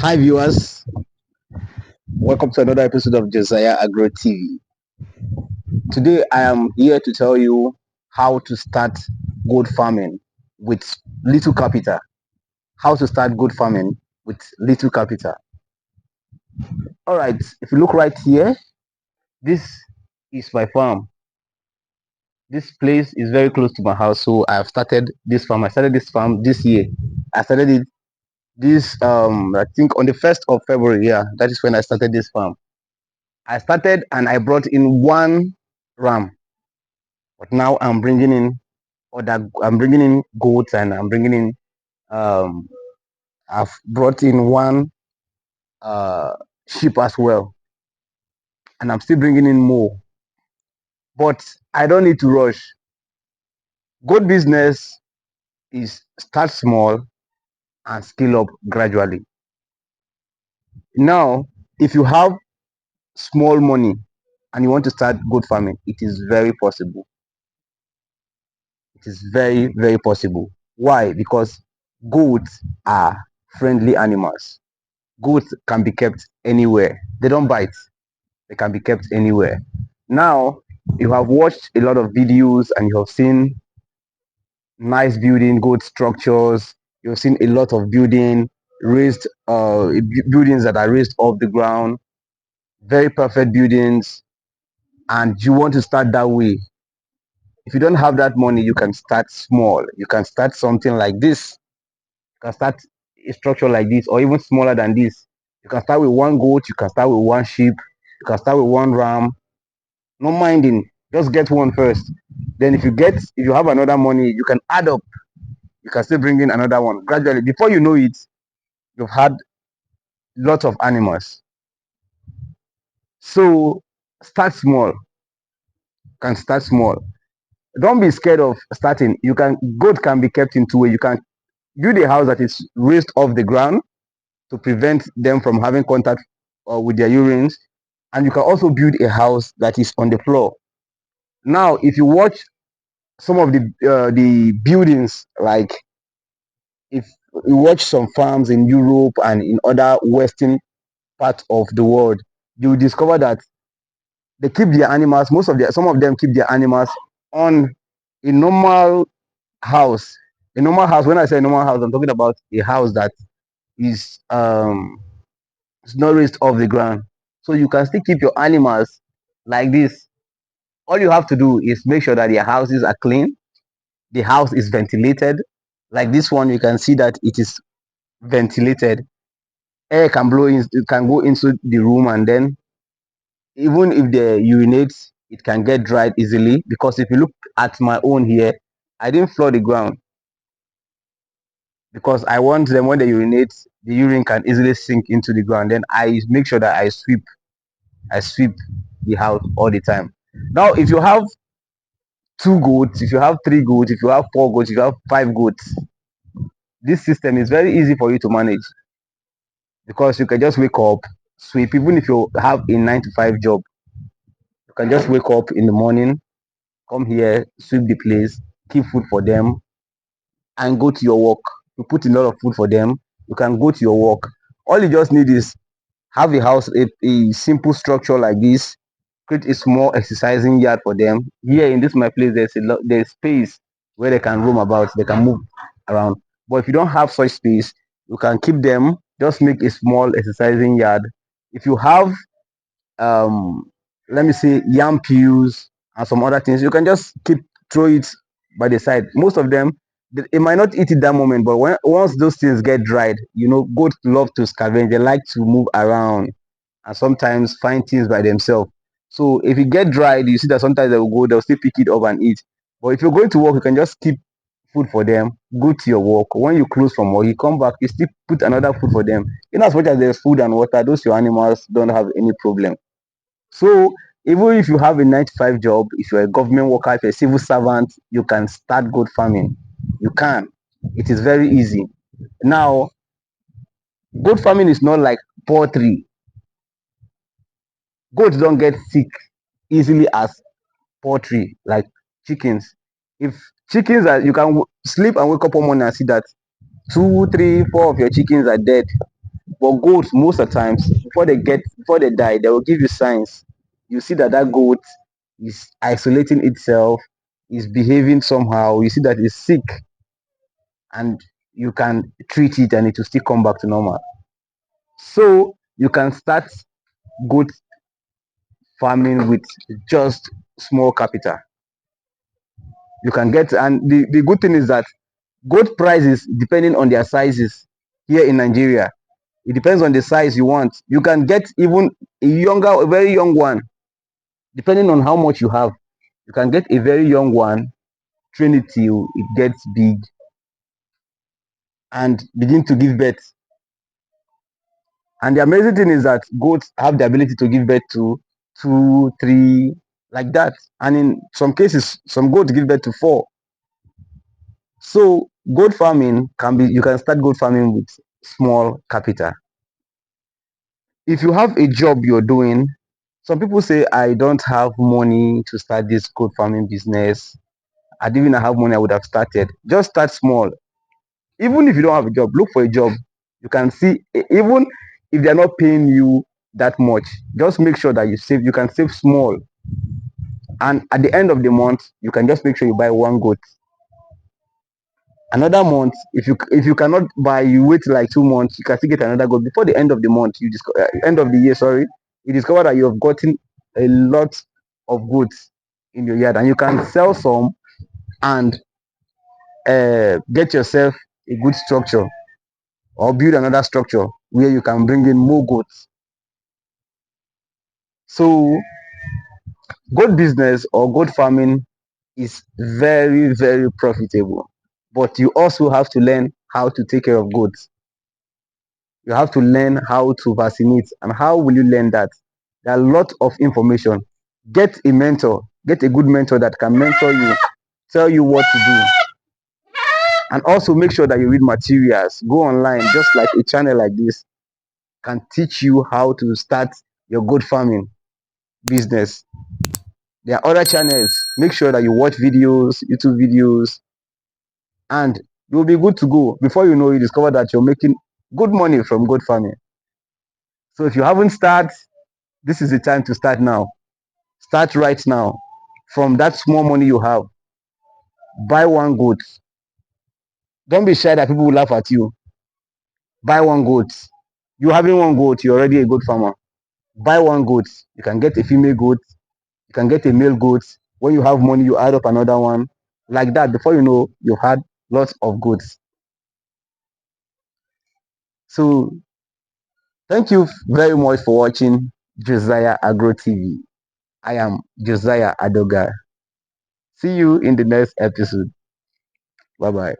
Hi viewers, welcome to another episode of Josiah Agro TV. Today I am here to tell you how to start goat farming with little capital. How to start goat farming with little capital. Alright, if you look right here, this is my farm. This place is very close to my house, so I have started this farm. I started this farm this year. I started it this I think on the 1st of February. Yeah, that is when I started this farm. I started and I brought in one ram, but now I'm bringing in goats, and I'm bringing in um I've brought in one uh sheep as well, and I'm still bringing in more. But I don't need to rush. Goat business is start small and scale up gradually. Now, if you have small money and you want to start goat farming, it is very possible. It is very, very possible. Why? Because goats are friendly animals. Goats can be kept anywhere. They don't bite. They can be kept anywhere. Now, you have watched a lot of videos and you have seen nice building, goat structures. You've seen a lot of raised buildings that are raised off the ground, very perfect buildings, and you want to start that way. If you don't have that money, you can start small. You can start something like this. You can start a structure like this, or even smaller than this. You can start with one goat, you can start with one sheep, you can start with one ram. No minding, just get one first. Then if you have another money, you can add up. You can still bring in another one gradually. Before you know it, you've had lots of animals. So start small. Can start small. Don't be scared of starting. Goat can be kept in two ways. You can build a house that is raised off the ground to prevent them from having contact with their urines, and you can also build a house that is on the floor. Now, if you watch some of the buildings, like if you watch some farms in Europe and in other western parts of the world, you will discover that they keep their animals. Some of them keep their animals on a normal house. A normal house. When I say normal house, I'm talking about a house that is it's not raised off the ground. So you can still keep your animals like this. All you have to do is make sure that your houses are clean, the house is ventilated. Like this one, you can see that it is ventilated. Air can blow in, it can go into the room, and then even if they urinate, it can get dried easily. Because if you look at my own here, I didn't floor the ground because I want them, when they urinate, the urine can easily sink into the ground. Then I make sure that I sweep the house all the time. Now, if you have two goats, if you have three goats, if you have four goats, if you have five goats, this system is very easy for you to manage because you can just wake up, sweep. Even if you have a 9 to 5 job, you can just wake up in the morning, come here, sweep the place, keep food for them, and go to your work. You put a lot of food for them, you can go to your work. All you just need is have a house, a simple structure like this. Create a small exercising yard for them. Here in this my place, there's space where they can roam about, they can move around. But if you don't have such space, you can keep them, just make a small exercising yard. If you have um let me say yam peels and some other things, you can just keep throw it by the side. Most of them, it might not eat it that moment, but once those things get dried, goats love to scavenge. They like to move around and sometimes find things by themselves. So if it get dried, you see that sometimes they'll still pick it up and eat. But if you're going to work, you can just keep food for them, go to your work. When you close from work, you come back, you still put another food for them. As much as there's food and water, those your animals don't have any problem. So even if you have a 9 to 5 job, if you're a government worker, if you're a civil servant, you can start goat farming. You can. It is very easy. Now, goat farming is not like poultry. Goats don't get sick easily as poultry, like chickens. If chickens are, sleep and wake up one morning and see that two, three, four of your chickens are dead. But goats, most of the times, before they die, they will give you signs. You see that that goat is isolating itself, is behaving somehow. You see that it's sick, and you can treat it, and it will still come back to normal. So you can start goat farming with just small capital. You can get, and the good thing is that goat prices, depending on their sizes here in Nigeria, it depends on the size you want. You can get even a very young one, depending on how much you have. You can get a very young one, train it till it gets big, and begin to give birth. And the amazing thing is that goats have the ability to give birth to two, three, like that. And in some cases, some goats give birth to four. So goat farming can be, you can start goat farming with small capital. If you have a job you're doing, some people say, I don't have money to start this goat farming business. I didn't even have money, I would have started. Just start small. Even if you don't have a job, look for a job. You can see, even if they're not paying you that much, just make sure that you save. You can save small, and at the end of the month, you can just make sure you buy one goat. Another month, if you cannot buy, you wait like 2 months, you can still get another goat. Before the end of the month, end of the year, sorry, you discover that you have gotten a lot of goats in your yard, and you can sell some and get yourself a good structure, or build another structure where you can bring in more goats. So goat business or goat farming is very, very profitable, but you also have to learn how to take care of goats. You have to learn how to vaccinate. And how will you learn that? There are a lot of information. Get a mentor, get a good mentor that can mentor you, tell you what to do. And also make sure that you read materials. Go online, just like a channel like this can teach you how to start your goat farming business. There are other channels. Make sure that you watch videos, YouTube videos, and you'll be good to go. Before you know, you discover that you're making good money from goat farming. So if you haven't started, this is the time to start now. Start right now. From that small money you have, buy one goat. Don't be shy that people will laugh at you. Buy one goat. You having one goat, you're already a goat farmer. Buy one goat. You can get a female goat. You can get a male goat. When you have money, you add up another one. Like that, before you know, you've had lots of goats. So thank you very much for watching Josiah Agro TV. I am Josiah Adoga. See you in the next episode. Bye bye.